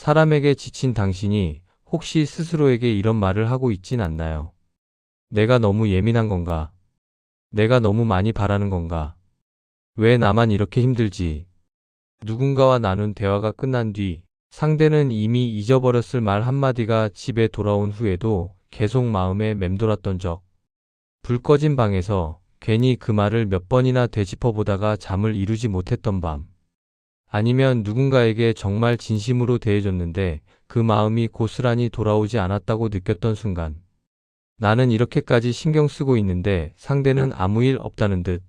사람에게 지친 당신이 혹시 스스로에게 이런 말을 하고 있진 않나요? 내가 너무 예민한 건가? 내가 너무 많이 바라는 건가? 왜 나만 이렇게 힘들지? 누군가와 나눈 대화가 끝난 뒤 상대는 이미 잊어버렸을 말 한마디가 집에 돌아온 후에도 계속 마음에 맴돌았던 적. 불 꺼진 방에서 괜히 그 말을 몇 번이나 되짚어 보다가 잠을 이루지 못했던 밤. 아니면 누군가에게 정말 진심으로 대해줬는데 그 마음이 고스란히 돌아오지 않았다고 느꼈던 순간. 나는 이렇게까지 신경 쓰고 있는데 상대는 아무 일 없다는 듯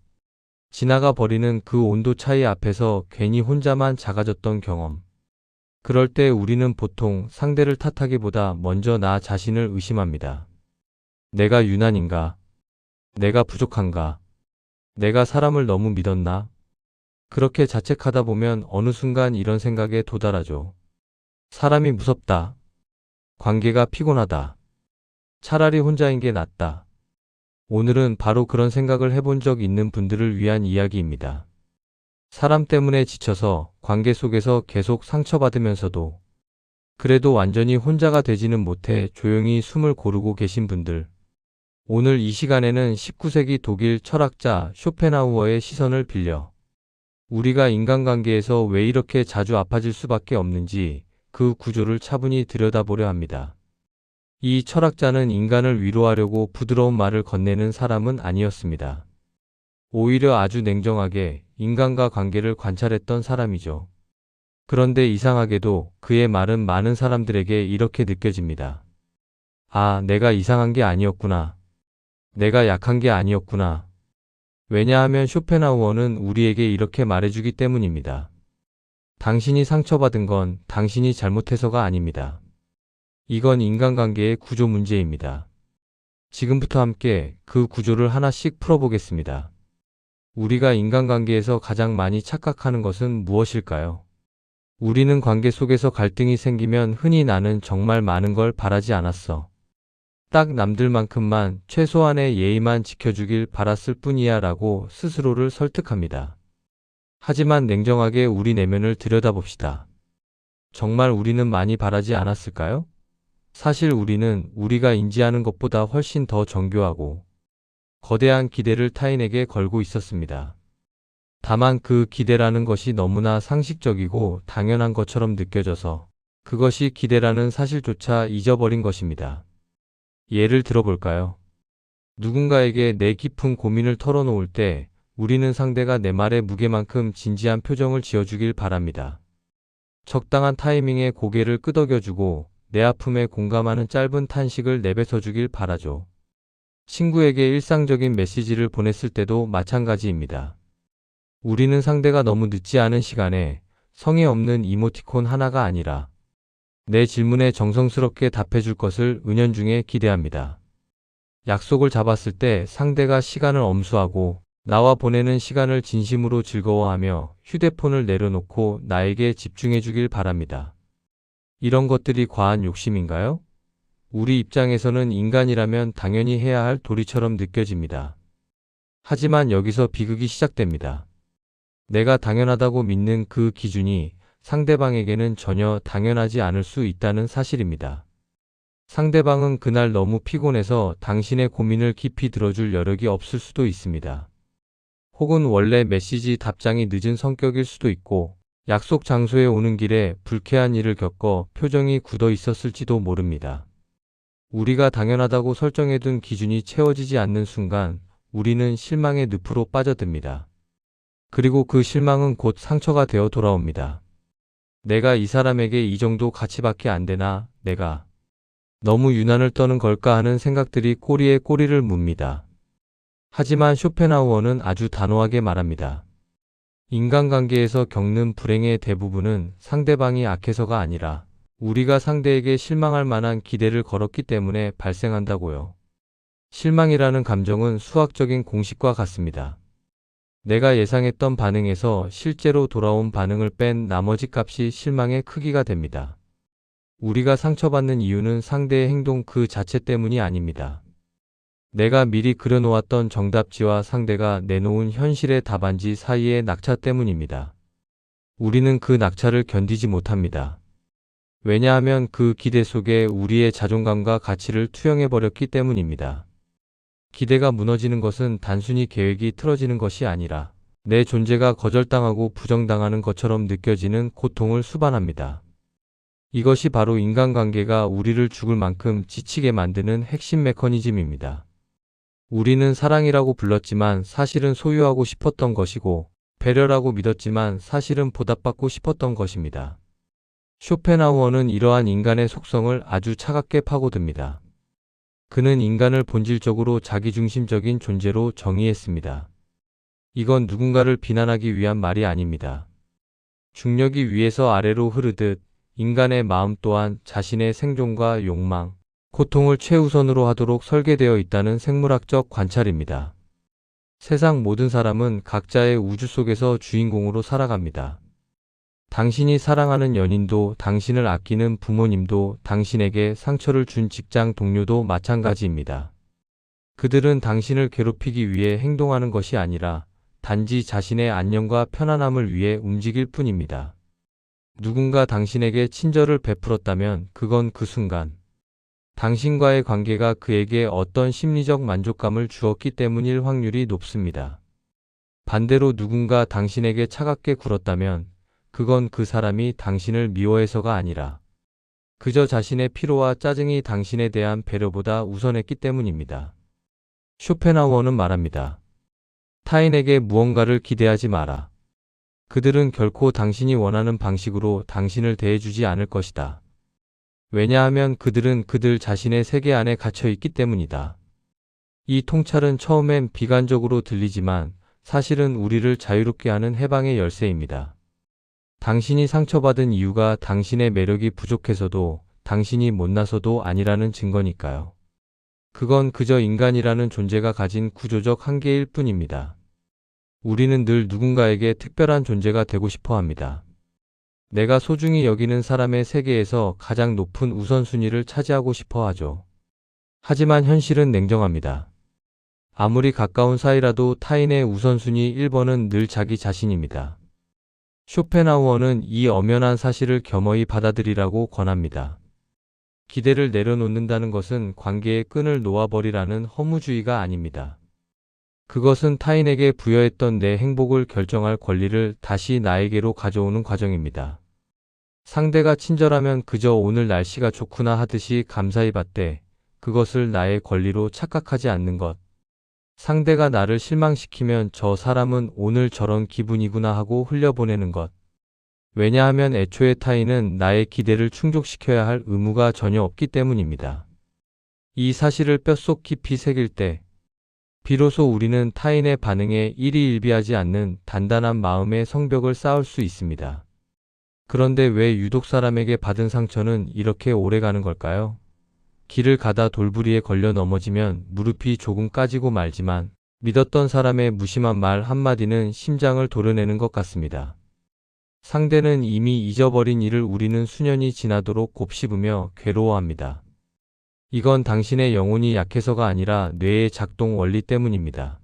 지나가 버리는 그 온도 차이 앞에서 괜히 혼자만 작아졌던 경험. 그럴 때 우리는 보통 상대를 탓하기보다 먼저 나 자신을 의심합니다. 내가 유난인가? 내가 부족한가? 내가 사람을 너무 믿었나? 그렇게 자책하다 보면 어느 순간 이런 생각에 도달하죠. 사람이 무섭다. 관계가 피곤하다. 차라리 혼자인 게 낫다. 오늘은 바로 그런 생각을 해본 적 있는 분들을 위한 이야기입니다. 사람 때문에 지쳐서 관계 속에서 계속 상처받으면서도 그래도 완전히 혼자가 되지는 못해 조용히 숨을 고르고 계신 분들. 오늘 이 시간에는 19세기 독일 철학자 쇼펜하우어의 시선을 빌려 우리가 인간관계에서 왜 이렇게 자주 아파질 수밖에 없는지 그 구조를 차분히 들여다보려 합니다. 이 철학자는 인간을 위로하려고 부드러운 말을 건네는 사람은 아니었습니다. 오히려 아주 냉정하게 인간과 관계를 관찰했던 사람이죠. 그런데 이상하게도 그의 말은 많은 사람들에게 이렇게 느껴집니다. 아, 내가 이상한 게 아니었구나. 내가 약한 게 아니었구나. 왜냐하면 쇼펜하우어는 우리에게 이렇게 말해주기 때문입니다. 당신이 상처받은 건 당신이 잘못해서가 아닙니다. 이건 인간관계의 구조 문제입니다. 지금부터 함께 그 구조를 하나씩 풀어보겠습니다. 우리가 인간관계에서 가장 많이 착각하는 것은 무엇일까요? 우리는 관계 속에서 갈등이 생기면 흔히 나는 정말 많은 걸 바라지 않았어. 딱 남들만큼만 최소한의 예의만 지켜주길 바랐을 뿐이야 라고 스스로를 설득합니다. 하지만 냉정하게 우리 내면을 들여다봅시다. 정말 우리는 많이 바라지 않았을까요? 사실 우리는 우리가 인지하는 것보다 훨씬 더 정교하고 거대한 기대를 타인에게 걸고 있었습니다. 다만 그 기대라는 것이 너무나 상식적이고 당연한 것처럼 느껴져서 그것이 기대라는 사실조차 잊어버린 것입니다. 예를 들어볼까요? 누군가에게 내 깊은 고민을 털어놓을 때 우리는 상대가 내 말의 무게만큼 진지한 표정을 지어주길 바랍니다. 적당한 타이밍에 고개를 끄덕여주고 내 아픔에 공감하는 짧은 탄식을 내뱉어주길 바라죠. 친구에게 일상적인 메시지를 보냈을 때도 마찬가지입니다. 우리는 상대가 너무 늦지 않은 시간에 성의 없는 이모티콘 하나가 아니라 내 질문에 정성스럽게 답해줄 것을 은연중에 기대합니다. 약속을 잡았을 때 상대가 시간을 엄수하고 나와 보내는 시간을 진심으로 즐거워하며 휴대폰을 내려놓고 나에게 집중해주길 바랍니다. 이런 것들이 과한 욕심인가요? 우리 입장에서는 인간이라면 당연히 해야 할 도리처럼 느껴집니다. 하지만 여기서 비극이 시작됩니다. 내가 당연하다고 믿는 그 기준이 상대방에게는 전혀 당연하지 않을 수 있다는 사실입니다. 상대방은 그날 너무 피곤해서 당신의 고민을 깊이 들어줄 여력이 없을 수도 있습니다. 혹은 원래 메시지 답장이 늦은 성격일 수도 있고 약속 장소에 오는 길에 불쾌한 일을 겪어 표정이 굳어 있었을지도 모릅니다. 우리가 당연하다고 설정해둔 기준이 채워지지 않는 순간 우리는 실망의 늪으로 빠져듭니다. 그리고 그 실망은 곧 상처가 되어 돌아옵니다. 내가 이 사람에게 이 정도 가치밖에 안 되나? 내가 너무 유난을 떠는 걸까 하는 생각들이 꼬리에 꼬리를 묻니다. 하지만 쇼펜하우어는 아주 단호하게 말합니다. 인간관계에서 겪는 불행의 대부분은 상대방이 악해서가 아니라 우리가 상대에게 실망할 만한 기대를 걸었기 때문에 발생한다고요. 실망이라는 감정은 수학적인 공식과 같습니다. 내가 예상했던 반응에서 실제로 돌아온 반응을 뺀 나머지 값이 실망의 크기가 됩니다. 우리가 상처받는 이유는 상대의 행동 그 자체 때문이 아닙니다. 내가 미리 그려놓았던 정답지와 상대가 내놓은 현실의 답안지 사이의 낙차 때문입니다. 우리는 그 낙차를 견디지 못합니다. 왜냐하면 그 기대 속에 우리의 자존감과 가치를 투영해버렸기 때문입니다. 기대가 무너지는 것은 단순히 계획이 틀어지는 것이 아니라 내 존재가 거절당하고 부정당하는 것처럼 느껴지는 고통을 수반합니다. 이것이 바로 인간관계가 우리를 죽을 만큼 지치게 만드는 핵심 메커니즘입니다. 우리는 사랑이라고 불렀지만 사실은 소유하고 싶었던 것이고, 배려라고 믿었지만 사실은 보답받고 싶었던 것입니다. 쇼펜하우어는 이러한 인간의 속성을 아주 차갑게 파고듭니다. 그는 인간을 본질적으로 자기중심적인 존재로 정의했습니다. 이건 누군가를 비난하기 위한 말이 아닙니다. 중력이 위에서 아래로 흐르듯 인간의 마음 또한 자신의 생존과 욕망, 고통을 최우선으로 하도록 설계되어 있다는 생물학적 관찰입니다. 세상 모든 사람은 각자의 우주 속에서 주인공으로 살아갑니다. 당신이 사랑하는 연인도, 당신을 아끼는 부모님도, 당신에게 상처를 준 직장 동료도 마찬가지입니다. 그들은 당신을 괴롭히기 위해 행동하는 것이 아니라 단지 자신의 안녕과 편안함을 위해 움직일 뿐입니다. 누군가 당신에게 친절을 베풀었다면 그건 그 순간 당신과의 관계가 그에게 어떤 심리적 만족감을 주었기 때문일 확률이 높습니다. 반대로 누군가 당신에게 차갑게 굴었다면 그건 그 사람이 당신을 미워해서가 아니라 그저 자신의 피로와 짜증이 당신에 대한 배려보다 우선했기 때문입니다. 쇼펜하우어는 말합니다. 타인에게 무언가를 기대하지 마라. 그들은 결코 당신이 원하는 방식으로 당신을 대해주지 않을 것이다. 왜냐하면 그들은 그들 자신의 세계 안에 갇혀 있기 때문이다. 이 통찰은 처음엔 비관적으로 들리지만 사실은 우리를 자유롭게 하는 해방의 열쇠입니다. 당신이 상처받은 이유가 당신의 매력이 부족해서도, 당신이 못나서도 아니라는 증거니까요. 그건 그저 인간이라는 존재가 가진 구조적 한계일 뿐입니다. 우리는 늘 누군가에게 특별한 존재가 되고 싶어 합니다. 내가 소중히 여기는 사람의 세계에서 가장 높은 우선순위를 차지하고 싶어 하죠. 하지만 현실은 냉정합니다. 아무리 가까운 사이라도 타인의 우선순위 1번은 늘 자기 자신입니다. 쇼펜하우어는 이 엄연한 사실을 겸허히 받아들이라고 권합니다. 기대를 내려놓는다는 것은 관계의 끈을 놓아버리라는 허무주의가 아닙니다. 그것은 타인에게 부여했던 내 행복을 결정할 권리를 다시 나에게로 가져오는 과정입니다. 상대가 친절하면 그저 오늘 날씨가 좋구나 하듯이 감사히 받되 그것을 나의 권리로 착각하지 않는 것. 상대가 나를 실망시키면 저 사람은 오늘 저런 기분이구나 하고 흘려보내는 것. 왜냐하면 애초에 타인은 나의 기대를 충족시켜야 할 의무가 전혀 없기 때문입니다. 이 사실을 뼛속 깊이 새길 때 비로소 우리는 타인의 반응에 일희일비하지 않는 단단한 마음의 성벽을 쌓을 수 있습니다. 그런데 왜 유독 사람에게 받은 상처는 이렇게 오래가는 걸까요? 길을 가다 돌부리에 걸려 넘어지면 무릎이 조금 까지고 말지만 믿었던 사람의 무심한 말 한마디는 심장을 도려내는 것 같습니다. 상대는 이미 잊어버린 일을 우리는 수년이 지나도록 곱씹으며 괴로워합니다. 이건 당신의 영혼이 약해서가 아니라 뇌의 작동 원리 때문입니다.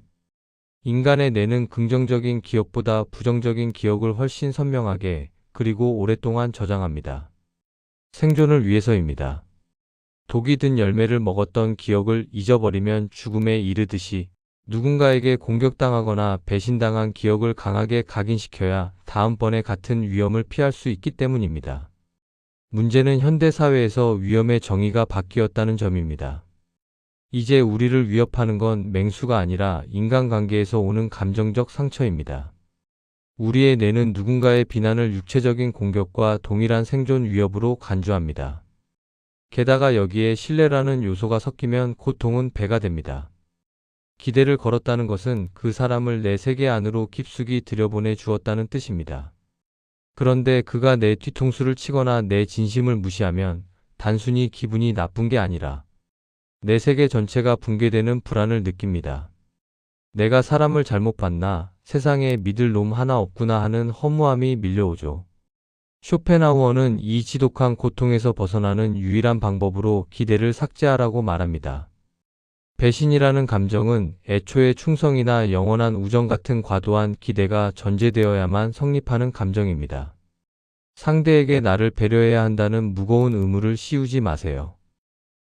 인간의 뇌는 긍정적인 기억보다 부정적인 기억을 훨씬 선명하게 그리고 오랫동안 저장합니다. 생존을 위해서입니다. 독이 든 열매를 먹었던 기억을 잊어버리면 죽음에 이르듯이 누군가에게 공격당하거나 배신당한 기억을 강하게 각인시켜야 다음번에 같은 위험을 피할 수 있기 때문입니다. 문제는 현대사회에서 위험의 정의가 바뀌었다는 점입니다. 이제 우리를 위협하는 건 맹수가 아니라 인간관계에서 오는 감정적 상처입니다. 우리의 뇌는 누군가의 비난을 육체적인 공격과 동일한 생존 위협으로 간주합니다. 게다가 여기에 신뢰라는 요소가 섞이면 고통은 배가 됩니다. 기대를 걸었다는 것은 그 사람을 내 세계 안으로 깊숙이 들여보내 주었다는 뜻입니다. 그런데 그가 내 뒤통수를 치거나 내 진심을 무시하면 단순히 기분이 나쁜 게 아니라 내 세계 전체가 붕괴되는 불안을 느낍니다. 내가 사람을 잘못 봤나, 세상에 믿을 놈 하나 없구나 하는 허무함이 밀려오죠. 쇼펜하우어는 이 지독한 고통에서 벗어나는 유일한 방법으로 기대를 삭제하라고 말합니다. 배신이라는 감정은 애초에 충성이나 영원한 우정 같은 과도한 기대가 전제되어야만 성립하는 감정입니다. 상대에게 나를 배려해야 한다는 무거운 의무를 씌우지 마세요.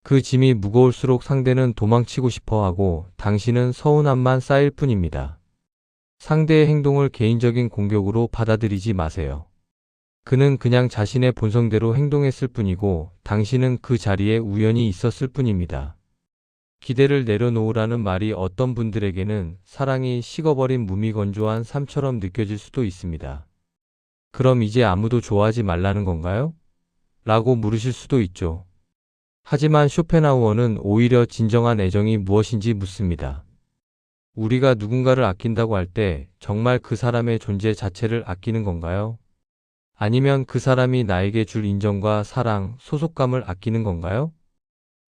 그 짐이 무거울수록 상대는 도망치고 싶어 하고 당신은 서운함만 쌓일 뿐입니다. 상대의 행동을 개인적인 공격으로 받아들이지 마세요. 그는 그냥 자신의 본성대로 행동했을 뿐이고 당신은 그 자리에 우연히 있었을 뿐입니다. 기대를 내려놓으라는 말이 어떤 분들에게는 사랑이 식어버린 무미건조한 삶처럼 느껴질 수도 있습니다. 그럼 이제 아무도 좋아하지 말라는 건가요? 라고 물으실 수도 있죠. 하지만 쇼펜하우어는 오히려 진정한 애정이 무엇인지 묻습니다. 우리가 누군가를 아낀다고 할 때 정말 그 사람의 존재 자체를 아끼는 건가요? 아니면 그 사람이 나에게 줄 인정과 사랑, 소속감을 아끼는 건가요?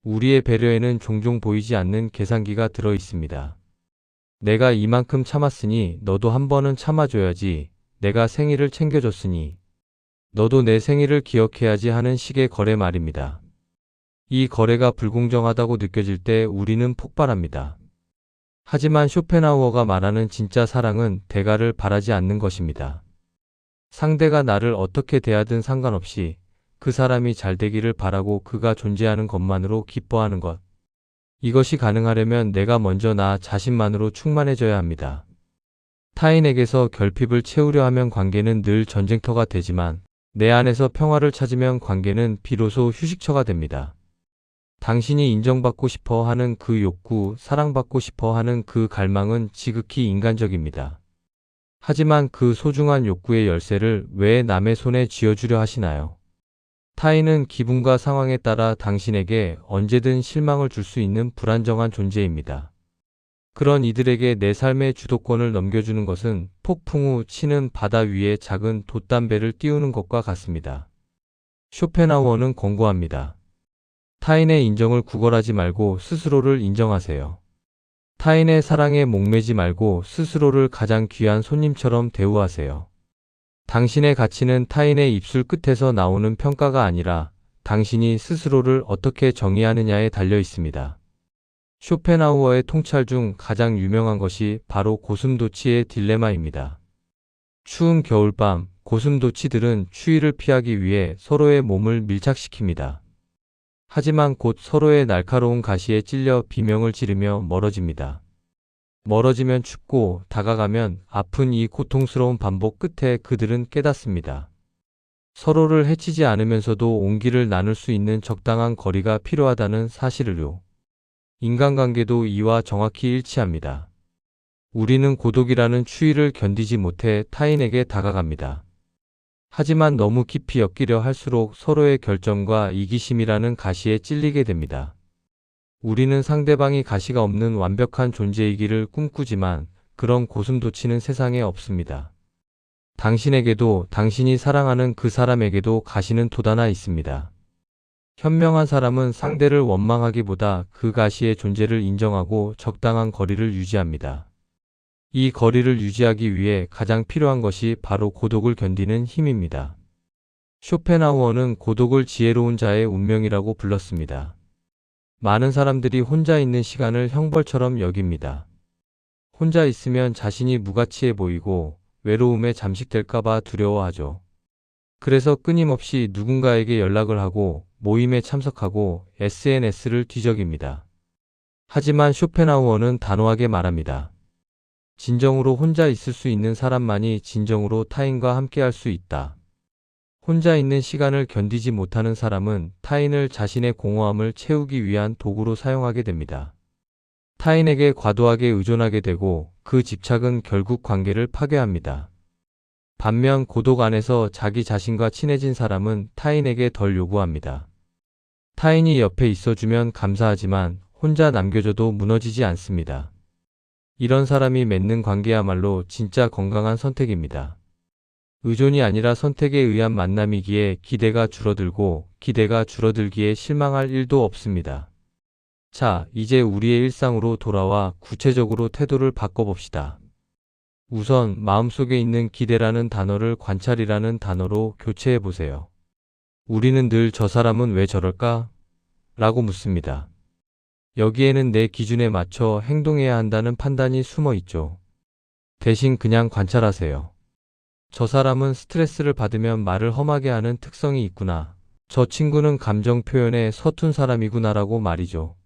우리의 배려에는 종종 보이지 않는 계산기가 들어 있습니다. 내가 이만큼 참았으니 너도 한 번은 참아줘야지. 내가 생일을 챙겨줬으니 너도 내 생일을 기억해야지 하는 식의 거래 말입니다. 이 거래가 불공정하다고 느껴질 때 우리는 폭발합니다. 하지만 쇼펜하우어가 말하는 진짜 사랑은 대가를 바라지 않는 것입니다. 상대가 나를 어떻게 대하든 상관없이 그 사람이 잘 되기를 바라고 그가 존재하는 것만으로 기뻐하는 것. 이것이 가능하려면 내가 먼저 나 자신만으로 충만해져야 합니다. 타인에게서 결핍을 채우려 하면 관계는 늘 전쟁터가 되지만 내 안에서 평화를 찾으면 관계는 비로소 휴식처가 됩니다. 당신이 인정받고 싶어 하는 그 욕구, 사랑받고 싶어 하는 그 갈망은 지극히 인간적입니다. 하지만 그 소중한 욕구의 열쇠를 왜 남의 손에 쥐어주려 하시나요? 타인은 기분과 상황에 따라 당신에게 언제든 실망을 줄 수 있는 불안정한 존재입니다. 그런 이들에게 내 삶의 주도권을 넘겨주는 것은 폭풍 후 치는 바다 위에 작은 돛담배를 띄우는 것과 같습니다. 쇼펜하우어는 권고합니다. 타인의 인정을 구걸하지 말고 스스로를 인정하세요. 타인의 사랑에 목매지 말고 스스로를 가장 귀한 손님처럼 대우하세요. 당신의 가치는 타인의 입술 끝에서 나오는 평가가 아니라 당신이 스스로를 어떻게 정의하느냐에 달려 있습니다. 쇼펜하우어의 통찰 중 가장 유명한 것이 바로 고슴도치의 딜레마입니다. 추운 겨울밤, 고슴도치들은 추위를 피하기 위해 서로의 몸을 밀착시킵니다. 하지만 곧 서로의 날카로운 가시에 찔려 비명을 지르며 멀어집니다. 멀어지면 춥고 다가가면 아픈 이 고통스러운 반복 끝에 그들은 깨닫습니다. 서로를 해치지 않으면서도 온기를 나눌 수 있는 적당한 거리가 필요하다는 사실을요. 인간관계도 이와 정확히 일치합니다. 우리는 고독이라는 추위를 견디지 못해 타인에게 다가갑니다. 하지만 너무 깊이 엮이려 할수록 서로의 결점과 이기심이라는 가시에 찔리게 됩니다. 우리는 상대방이 가시가 없는 완벽한 존재이기를 꿈꾸지만 그런 고슴도치는 세상에 없습니다. 당신에게도 당신이 사랑하는 그 사람에게도 가시는 돋아나 있습니다. 현명한 사람은 상대를 원망하기보다 그 가시의 존재를 인정하고 적당한 거리를 유지합니다. 이 거리를 유지하기 위해 가장 필요한 것이 바로 고독을 견디는 힘입니다. 쇼펜하우어는 고독을 지혜로운 자의 운명이라고 불렀습니다. 많은 사람들이 혼자 있는 시간을 형벌처럼 여깁니다. 혼자 있으면 자신이 무가치해 보이고 외로움에 잠식될까봐 두려워하죠. 그래서 끊임없이 누군가에게 연락을 하고 모임에 참석하고 SNS를 뒤적입니다. 하지만 쇼펜하우어는 단호하게 말합니다. 진정으로 혼자 있을 수 있는 사람만이 진정으로 타인과 함께할 수 있다. 혼자 있는 시간을 견디지 못하는 사람은 타인을 자신의 공허함을 채우기 위한 도구로 사용하게 됩니다. 타인에게 과도하게 의존하게 되고 그 집착은 결국 관계를 파괴합니다. 반면 고독 안에서 자기 자신과 친해진 사람은 타인에게 덜 요구합니다. 타인이 옆에 있어주면 감사하지만 혼자 남겨져도 무너지지 않습니다. 이런 사람이 맺는 관계야말로 진짜 건강한 선택입니다. 의존이 아니라 선택에 의한 만남이기에 기대가 줄어들고 기대가 줄어들기에 실망할 일도 없습니다. 자, 이제 우리의 일상으로 돌아와 구체적으로 태도를 바꿔봅시다. 우선 마음속에 있는 기대라는 단어를 관찰이라는 단어로 교체해보세요. 우리는 늘 저 사람은 왜 저럴까? 라고 묻습니다. 여기에는 내 기준에 맞춰 행동해야 한다는 판단이 숨어 있죠. 대신 그냥 관찰하세요. 저 사람은 스트레스를 받으면 말을 험하게 하는 특성이 있구나. 저 친구는 감정 표현에 서툰 사람이구나라고 말이죠.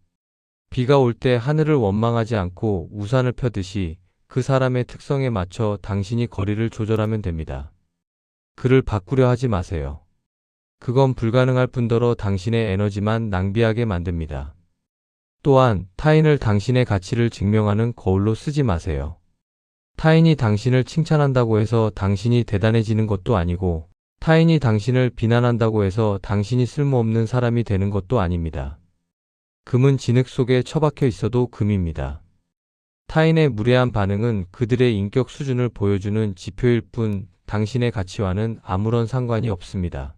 비가 올 때 하늘을 원망하지 않고 우산을 펴듯이 그 사람의 특성에 맞춰 당신이 거리를 조절하면 됩니다. 그를 바꾸려 하지 마세요. 그건 불가능할 뿐더러 당신의 에너지만 낭비하게 만듭니다. 또한 타인을 당신의 가치를 증명하는 거울로 쓰지 마세요. 타인이 당신을 칭찬한다고 해서 당신이 대단해지는 것도 아니고 타인이 당신을 비난한다고 해서 당신이 쓸모없는 사람이 되는 것도 아닙니다. 금은 진흙 속에 처박혀 있어도 금입니다. 타인의 무례한 반응은 그들의 인격 수준을 보여주는 지표일 뿐 당신의 가치와는 아무런 상관이 없습니다.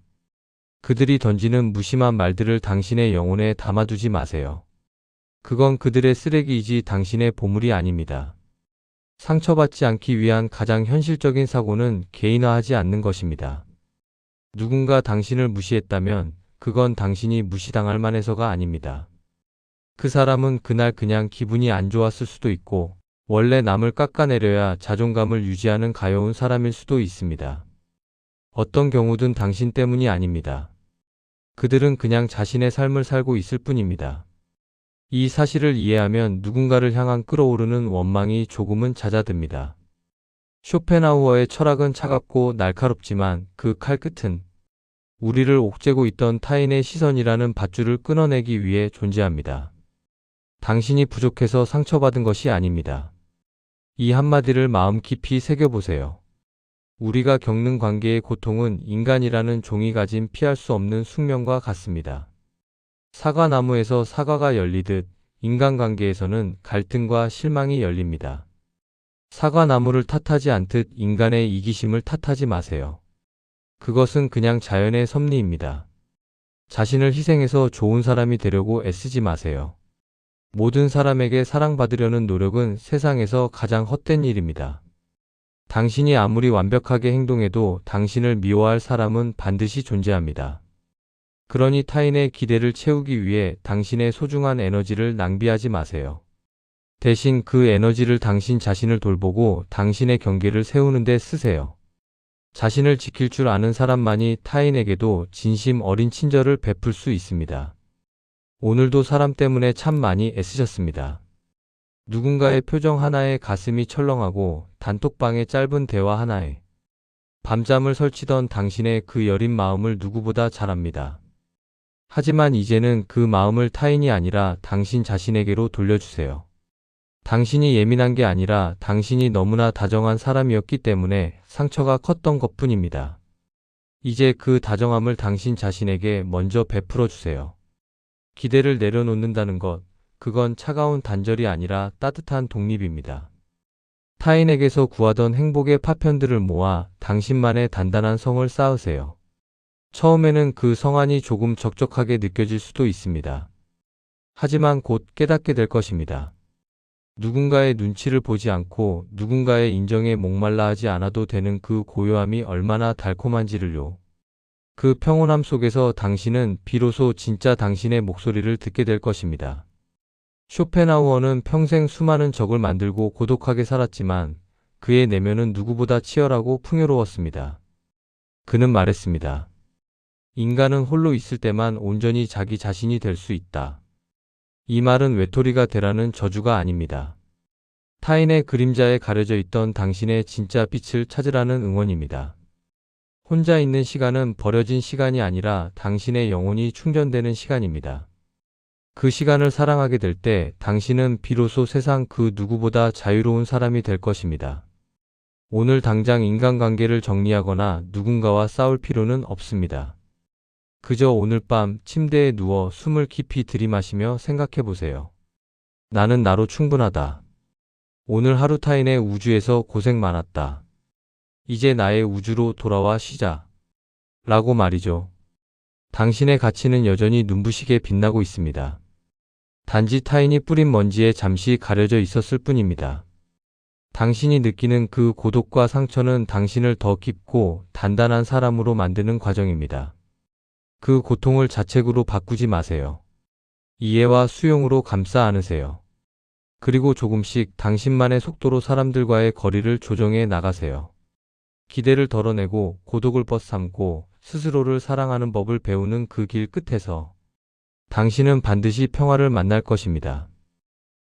그들이 던지는 무심한 말들을 당신의 영혼에 담아두지 마세요. 그건 그들의 쓰레기이지 당신의 보물이 아닙니다. 상처받지 않기 위한 가장 현실적인 사고는 개인화하지 않는 것입니다. 누군가 당신을 무시했다면 그건 당신이 무시당할 만해서가 아닙니다. 그 사람은 그날 그냥 기분이 안 좋았을 수도 있고 원래 남을 깎아내려야 자존감을 유지하는 가여운 사람일 수도 있습니다. 어떤 경우든 당신 때문이 아닙니다. 그들은 그냥 자신의 삶을 살고 있을 뿐입니다. 이 사실을 이해하면 누군가를 향한 끓어오르는 원망이 조금은 잦아듭니다. 쇼펜하우어의 철학은 차갑고 날카롭지만 그 칼끝은 우리를 옥죄고 있던 타인의 시선이라는 밧줄을 끊어내기 위해 존재합니다. 당신이 부족해서 상처받은 것이 아닙니다. 이 한마디를 마음 깊이 새겨보세요. 우리가 겪는 관계의 고통은 인간이라는 종이 가진 피할 수 없는 숙명과 같습니다. 사과나무에서 사과가 열리듯 인간관계에서는 갈등과 실망이 열립니다. 사과나무를 탓하지 않듯 인간의 이기심을 탓하지 마세요. 그것은 그냥 자연의 섭리입니다. 자신을 희생해서 좋은 사람이 되려고 애쓰지 마세요. 모든 사람에게 사랑받으려는 노력은 세상에서 가장 헛된 일입니다. 당신이 아무리 완벽하게 행동해도 당신을 미워할 사람은 반드시 존재합니다. 그러니 타인의 기대를 채우기 위해 당신의 소중한 에너지를 낭비하지 마세요. 대신 그 에너지를 당신 자신을 돌보고 당신의 경계를 세우는 데 쓰세요. 자신을 지킬 줄 아는 사람만이 타인에게도 진심 어린 친절을 베풀 수 있습니다. 오늘도 사람 때문에 참 많이 애쓰셨습니다. 누군가의 표정 하나에 가슴이 철렁하고 단톡방의 짧은 대화 하나에 밤잠을 설치던 당신의 그 여린 마음을 누구보다 잘 압니다. 하지만 이제는 그 마음을 타인이 아니라 당신 자신에게로 돌려주세요. 당신이 예민한 게 아니라 당신이 너무나 다정한 사람이었기 때문에 상처가 컸던 것뿐입니다. 이제 그 다정함을 당신 자신에게 먼저 베풀어 주세요. 기대를 내려놓는다는 것, 그건 차가운 단절이 아니라 따뜻한 독립입니다. 타인에게서 구하던 행복의 파편들을 모아 당신만의 단단한 성을 쌓으세요. 처음에는 그 성안이 조금 적적하게 느껴질 수도 있습니다. 하지만 곧 깨닫게 될 것입니다. 누군가의 눈치를 보지 않고 누군가의 인정에 목말라 하지 않아도 되는 그 고요함이 얼마나 달콤한지를요. 그 평온함 속에서 당신은 비로소 진짜 당신의 목소리를 듣게 될 것입니다. 쇼펜하우어는 평생 수많은 적을 만들고 고독하게 살았지만 그의 내면은 누구보다 치열하고 풍요로웠습니다. 그는 말했습니다. 인간은 홀로 있을 때만 온전히 자기 자신이 될 수 있다. 이 말은 외톨이가 되라는 저주가 아닙니다. 타인의 그림자에 가려져 있던 당신의 진짜 빛을 찾으라는 응원입니다. 혼자 있는 시간은 버려진 시간이 아니라 당신의 영혼이 충전되는 시간입니다. 그 시간을 사랑하게 될 때 당신은 비로소 세상 그 누구보다 자유로운 사람이 될 것입니다. 오늘 당장 인간관계를 정리하거나 누군가와 싸울 필요는 없습니다. 그저 오늘 밤 침대에 누워 숨을 깊이 들이마시며 생각해 보세요. 나는 나로 충분하다. 오늘 하루 타인의 우주에서 고생 많았다. 이제 나의 우주로 돌아와 쉬자. 라고 말이죠. 당신의 가치는 여전히 눈부시게 빛나고 있습니다. 단지 타인이 뿌린 먼지에 잠시 가려져 있었을 뿐입니다. 당신이 느끼는 그 고독과 상처는 당신을 더 깊고 단단한 사람으로 만드는 과정입니다. 그 고통을 자책으로 바꾸지 마세요. 이해와 수용으로 감싸 안으세요. 그리고 조금씩 당신만의 속도로 사람들과의 거리를 조정해 나가세요. 기대를 덜어내고 고독을 벗삼고 스스로를 사랑하는 법을 배우는 그 길 끝에서 당신은 반드시 평화를 만날 것입니다.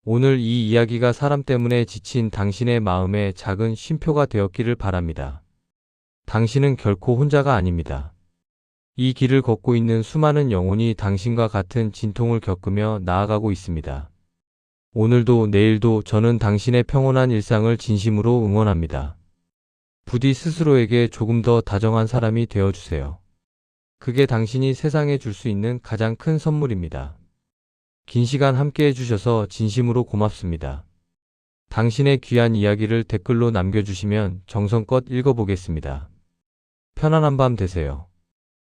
오늘 이 이야기가 사람 때문에 지친 당신의 마음에 작은 쉼표가 되었기를 바랍니다. 당신은 결코 혼자가 아닙니다. 이 길을 걷고 있는 수많은 영혼이 당신과 같은 진통을 겪으며 나아가고 있습니다. 오늘도 내일도 저는 당신의 평온한 일상을 진심으로 응원합니다. 부디 스스로에게 조금 더 다정한 사람이 되어주세요. 그게 당신이 세상에 줄 수 있는 가장 큰 선물입니다. 긴 시간 함께 해주셔서 진심으로 고맙습니다. 당신의 귀한 이야기를 댓글로 남겨주시면 정성껏 읽어보겠습니다. 편안한 밤 되세요.